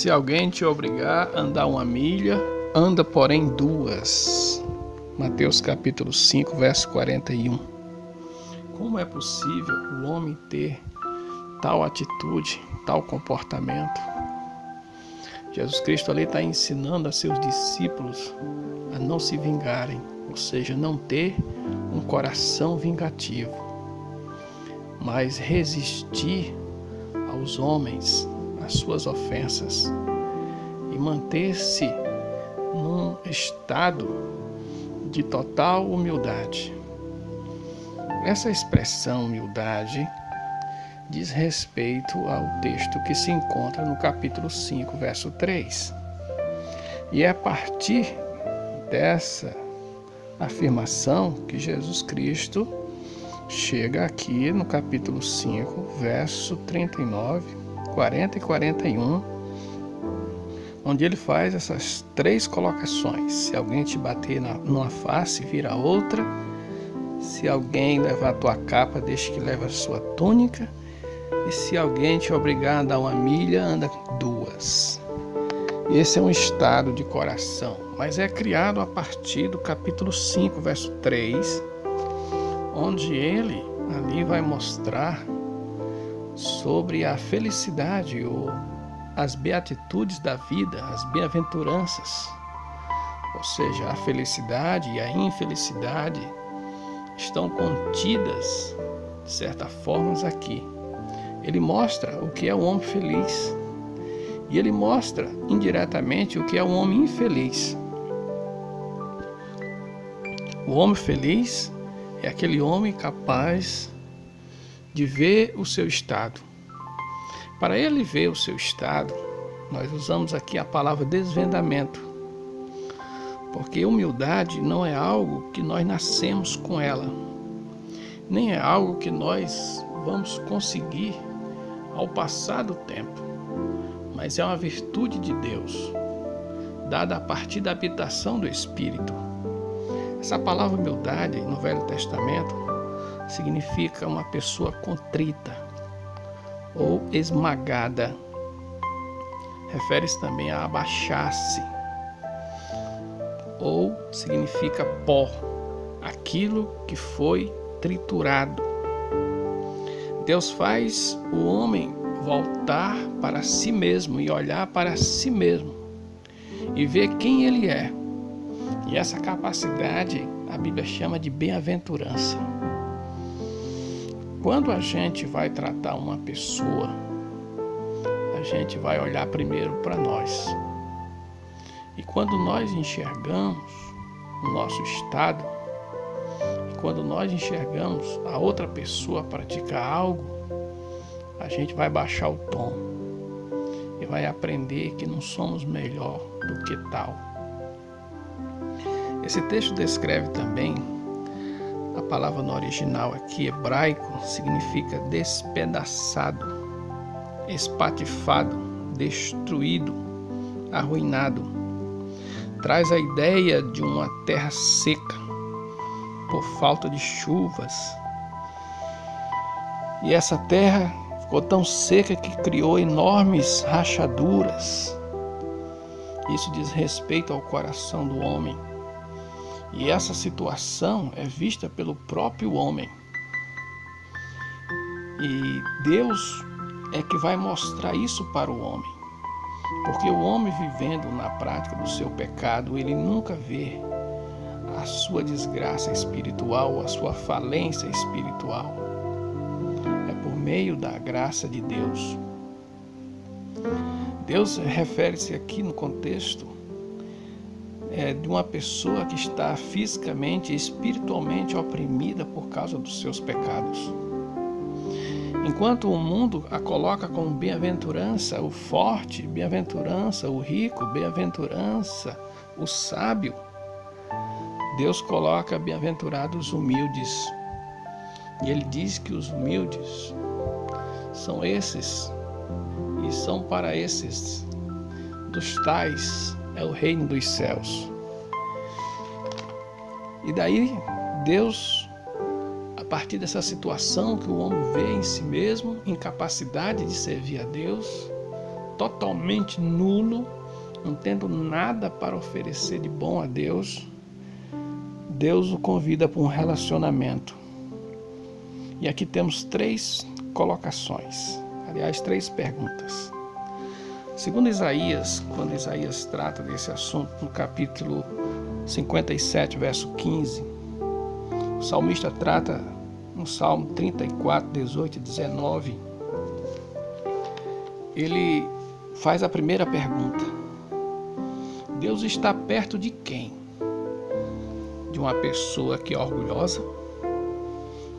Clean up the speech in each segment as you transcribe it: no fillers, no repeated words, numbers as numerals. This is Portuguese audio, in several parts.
Se alguém te obrigar a andar 1 milha, anda porém 2. Mateus capítulo 5, verso 41. Como é possível o homem ter tal atitude, tal comportamento? Jesus Cristo ali está ensinando a seus discípulos a não se vingarem, ou seja, não ter um coração vingativo, mas resistir aos homens, às suas ofensas, e manter-se num estado de total humildade. Essa expressão humildade diz respeito ao texto que se encontra no capítulo 5, verso 3. E é a partir dessa afirmação que Jesus Cristo chega aqui no capítulo 5, verso 39, 40 e 41, onde ele faz essas 3 colocações. Se alguém te bater numa face, vira a outra. Se alguém levar a tua capa, deixa que leve a sua túnica. E se alguém te obrigar a andar 1 milha, anda 2. Esse é um estado de coração, mas é criado a partir do capítulo 5, verso 3, onde ele ali vai mostrar sobre a felicidade ou as beatitudes da vida, as bem-aventuranças. Ou seja, a felicidade e a infelicidade estão contidas, de certa forma, aqui. Ele mostra o que é um homem feliz e ele mostra indiretamente o que é um homem infeliz. O homem feliz é aquele homem capaz de ver o seu estado. Para ele ver o seu estado, nós usamos aqui a palavra desvendamento, porque humildade não é algo que nós nascemos com ela, nem é algo que nós vamos conseguir ao passar do tempo, mas é uma virtude de Deus, dada a partir da habitação do Espírito. Essa palavra humildade no Velho Testamento significa uma pessoa contrita ou esmagada. Refere-se também a abaixar-se, ou significa pó, aquilo que foi triturado. Deus faz o homem voltar para si mesmo e olhar para si mesmo e ver quem ele é. E essa capacidade a Bíblia chama de bem-aventurança. Quando a gente vai tratar uma pessoa, a gente vai olhar primeiro para nós. E quando nós enxergamos o nosso estado, quando nós enxergamos a outra pessoa praticar algo, a gente vai baixar o tom e vai aprender que não somos melhor do que tal. Esse texto descreve também, a palavra no original aqui, hebraico, significa despedaçado, espatifado, destruído, arruinado. Traz a ideia de uma terra seca, por falta de chuvas. E essa terra ficou tão seca que criou enormes rachaduras. Isso diz respeito ao coração do homem. E essa situação é vista pelo próprio homem. E Deus é que vai mostrar isso para o homem. Porque o homem vivendo na prática do seu pecado, ele nunca vê a sua desgraça espiritual, a sua falência espiritual. É por meio da graça de Deus. Deus refere-se aqui no contexto de uma pessoa que está fisicamente e espiritualmente oprimida por causa dos seus pecados. Enquanto o mundo a coloca como bem-aventurança o forte, bem-aventurança o rico, bem-aventurança o sábio, Deus coloca bem-aventurados os humildes. E Ele diz que os humildes são esses, e são para esses, dos tais é o reino dos céus. E daí Deus, a partir dessa situação que o homem vê em si mesmo, incapacidade de servir a Deus, totalmente nulo, não tendo nada para oferecer de bom a Deus, Deus o convida para um relacionamento. E aqui temos 3 colocações, aliás, 3 perguntas. Segundo Isaías, quando Isaías trata desse assunto, no capítulo 57, verso 15, o salmista trata no Salmo 34, 18 e 19, ele faz a primeira pergunta: Deus está perto de quem? De uma pessoa que é orgulhosa?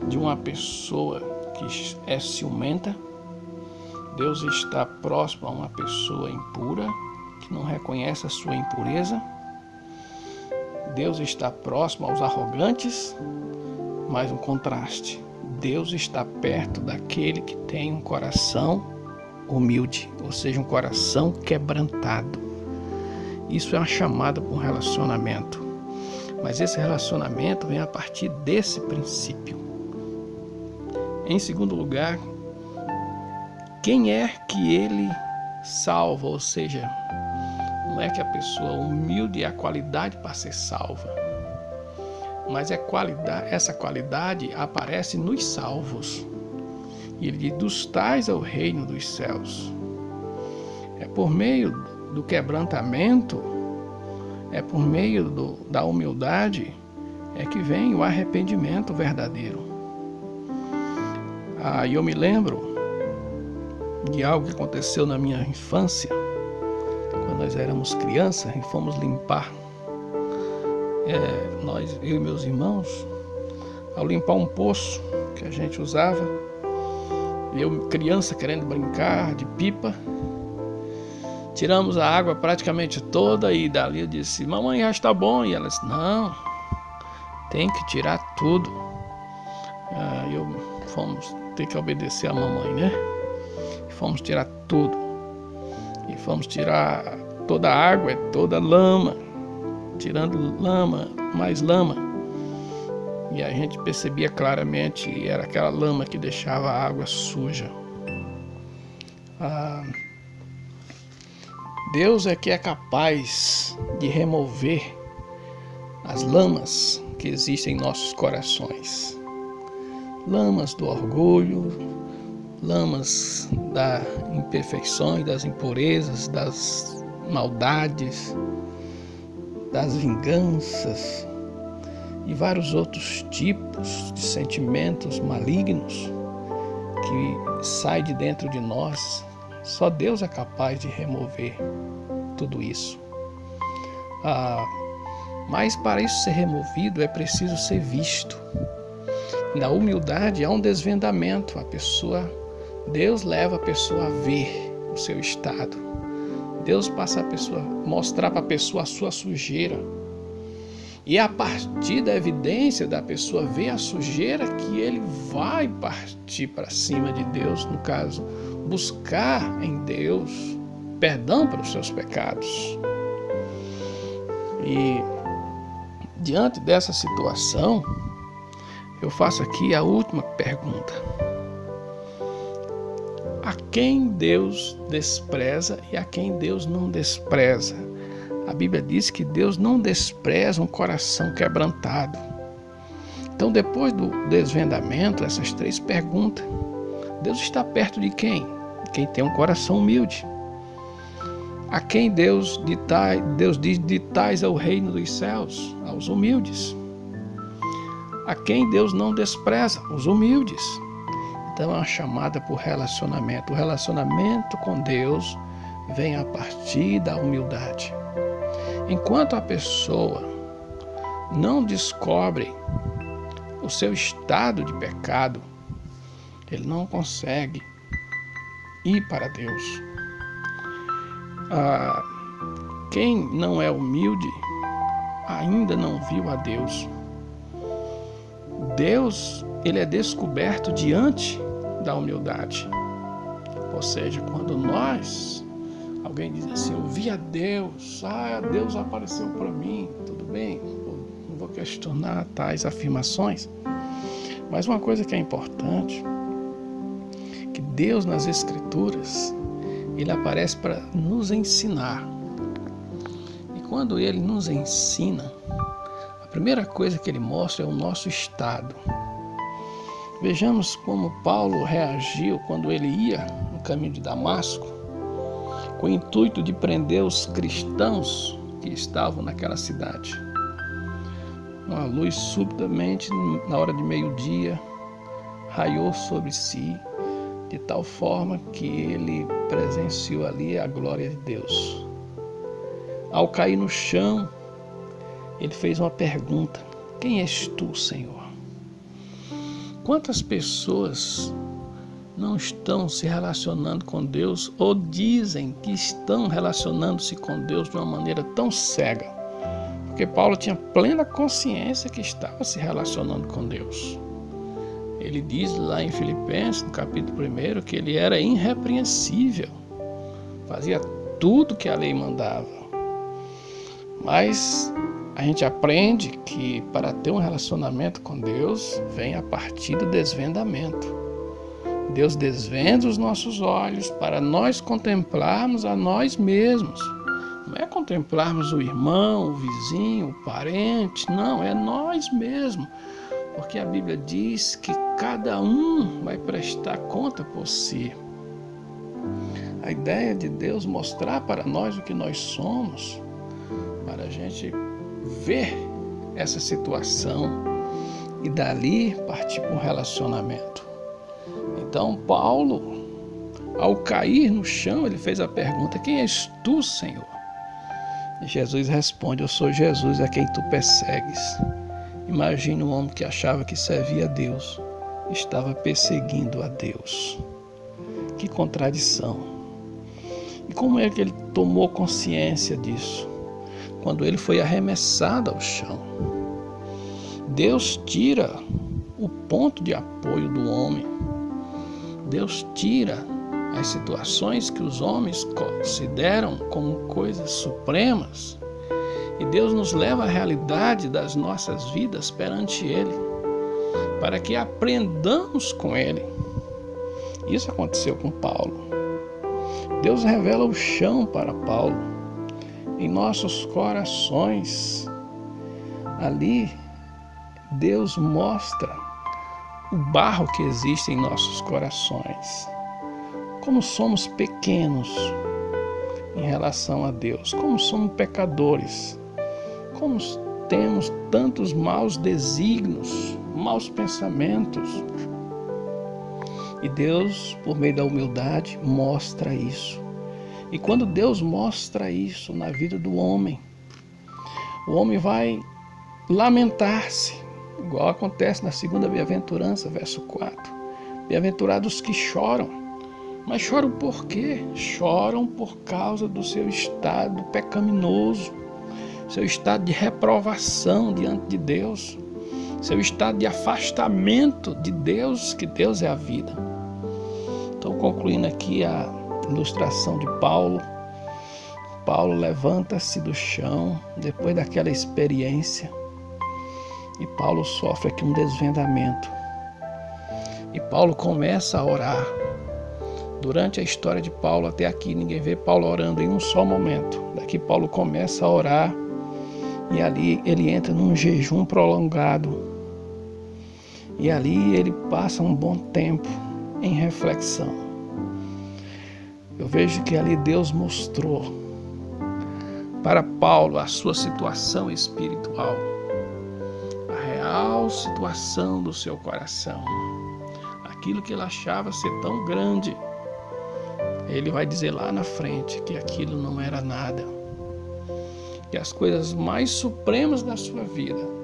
De uma pessoa que é ciumenta? Deus está próximo a uma pessoa impura, que não reconhece a sua impureza? Deus está próximo aos arrogantes? Mais um contraste: Deus está perto daquele que tem um coração humilde, ou seja, um coração quebrantado. Isso é uma chamada para um relacionamento, mas esse relacionamento vem a partir desse princípio. Em segundo lugar, quem é que ele salva? Ou seja, não é que a pessoa humilde é a qualidade para ser salva, mas essa qualidade aparece nos salvos. E ele diz: dos tais é o reino dos céus. É por meio do quebrantamento, é por meio da humildade, é que vem o arrependimento verdadeiro. Eu me lembro de algo que aconteceu na minha infância, quando nós éramos crianças e fomos limpar. Eu e meus irmãos, ao limpar um poço que a gente usava, eu, criança, querendo brincar de pipa, tiramos a água praticamente toda e dali eu disse: mamãe, já está bom. E ela disse: não, tem que tirar tudo. Fomos ter que obedecer a mamãe, né? Fomos tirar tudo. E fomos tirar toda a água, toda a lama, tirando lama, mais lama. E a gente percebia claramente, era aquela lama que deixava a água suja. Deus é que é capaz de remover as lamas que existem em nossos corações. Lamas do orgulho, lamas das imperfeições, das impurezas, das maldades, das vinganças e vários outros tipos de sentimentos malignos que saem de dentro de nós. Só Deus é capaz de remover tudo isso. Mas para isso ser removido é preciso ser visto. Na humildade há um desvendamento. Deus leva a pessoa a ver o seu estado. Deus passa mostrar para a pessoa a sua sujeira. E é a partir da evidência da pessoa ver a sujeira que ele vai partir para cima de Deus, no caso, buscar em Deus perdão pelos seus pecados. E diante dessa situação, eu faço aqui a última pergunta: a quem Deus despreza e a quem Deus não despreza? A Bíblia diz que Deus não despreza um coração quebrantado. Então, depois do desvendamento, essas 3 perguntas, Deus está perto de quem? Quem tem um coração humilde. A quem Deus diz: de tais é o reino dos céus? Aos humildes. A quem Deus não despreza? Os humildes. Então é uma chamada por relacionamento. O relacionamento com Deus vem a partir da humildade. Enquanto a pessoa não descobre o seu estado de pecado, ele não consegue ir para Deus. Quem não é humilde ainda não viu a Deus. Deus, ele é descoberto diante da humildade. Ou seja, quando alguém diz assim: eu vi a Deus, Deus apareceu para mim, tudo bem, não vou questionar tais afirmações, mas uma coisa que é importante, que Deus nas Escrituras, ele aparece para nos ensinar. E quando ele nos ensina, a primeira coisa que ele mostra é o nosso estado. Vejamos como Paulo reagiu quando ele ia no caminho de Damasco, com o intuito de prender os cristãos que estavam naquela cidade. Uma luz subitamente, na hora de meio-dia, raiou sobre si, de tal forma que ele presenciou ali a glória de Deus. Ao cair no chão, ele fez uma pergunta: quem és tu, Senhor? Quantas pessoas não estão se relacionando com Deus ou dizem que estão relacionando-se com Deus de uma maneira tão cega? Porque Paulo tinha plena consciência que estava se relacionando com Deus. Ele diz lá em Filipenses, no capítulo 1, que ele era irrepreensível, fazia tudo que a lei mandava. Mas a gente aprende que para ter um relacionamento com Deus vem a partir do desvendamento. Deus desvenda os nossos olhos para nós contemplarmos a nós mesmos. Não é contemplarmos o irmão, o vizinho, o parente, não, é nós mesmos. Porque a Bíblia diz que cada um vai prestar conta por si. A ideia de Deus mostrar para nós o que nós somos, para a gente ver essa situação e dali partir para um relacionamento. Então Paulo, ao cair no chão, ele fez a pergunta: quem és tu, Senhor? E Jesus responde: eu sou Jesus a quem tu persegues. Imagine um homem que achava que servia a Deus, estava perseguindo a Deus. Que contradição! E como é que ele tomou consciência disso? Quando ele foi arremessado ao chão. Deus tira o ponto de apoio do homem. Deus tira as situações que os homens consideram como coisas supremas. E Deus nos leva à realidade das nossas vidas perante Ele, para que aprendamos com Ele. Isso aconteceu com Paulo. Deus revela o chão para Paulo, em nossos corações. Ali, Deus mostra o barro que existe em nossos corações. Como somos pequenos em relação a Deus, como somos pecadores, como temos tantos maus desígnios, maus pensamentos. E Deus, por meio da humildade, mostra isso. E quando Deus mostra isso na vida do homem, o homem vai lamentar-se, igual acontece na segunda bem-aventurança, verso 4. Bem-aventurados que choram. Mas choram por quê? Choram por causa do seu estado pecaminoso, seu estado de reprovação diante de Deus, seu estado de afastamento de Deus, que Deus é a vida. Então, concluindo aqui a ilustração de Paulo, Paulo levanta-se do chão depois daquela experiência e Paulo sofre aqui um desvendamento. E Paulo começa a orar. Durante a história de Paulo até aqui, ninguém vê Paulo orando em um só momento. Daqui Paulo começa a orar e ali ele entra num jejum prolongado. E ali ele passa um bom tempo em reflexão. Eu vejo que ali Deus mostrou para Paulo a sua situação espiritual, a real situação do seu coração, aquilo que ele achava ser tão grande. Ele vai dizer lá na frente que aquilo não era nada, que as coisas mais supremas da sua vida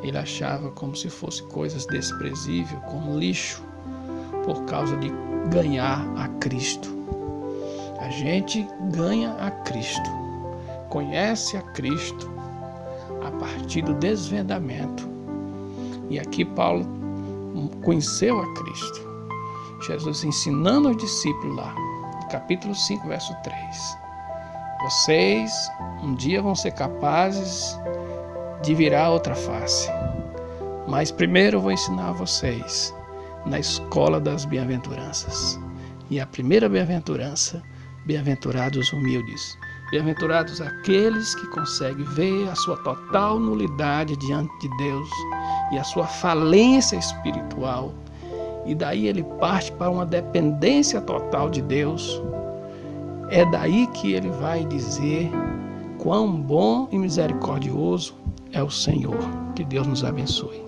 ele achava como se fossem coisas desprezíveis, como lixo, por causa de ganhar a Cristo. A gente ganha a Cristo, conhece a Cristo a partir do desvendamento. E aqui Paulo conheceu a Cristo. Jesus ensinando aos discípulos lá, no capítulo 5, verso 3. Vocês um dia vão ser capazes de virar outra face. Mas primeiro eu vou ensinar a vocês na escola das bem-aventuranças. E a primeira bem-aventurança Bem-aventurados os humildes. Bem-aventurados aqueles que conseguem ver a sua total nulidade diante de Deus e a sua falência espiritual. E daí ele parte para uma dependência total de Deus. É daí que ele vai dizer quão bom e misericordioso é o Senhor. Que Deus nos abençoe.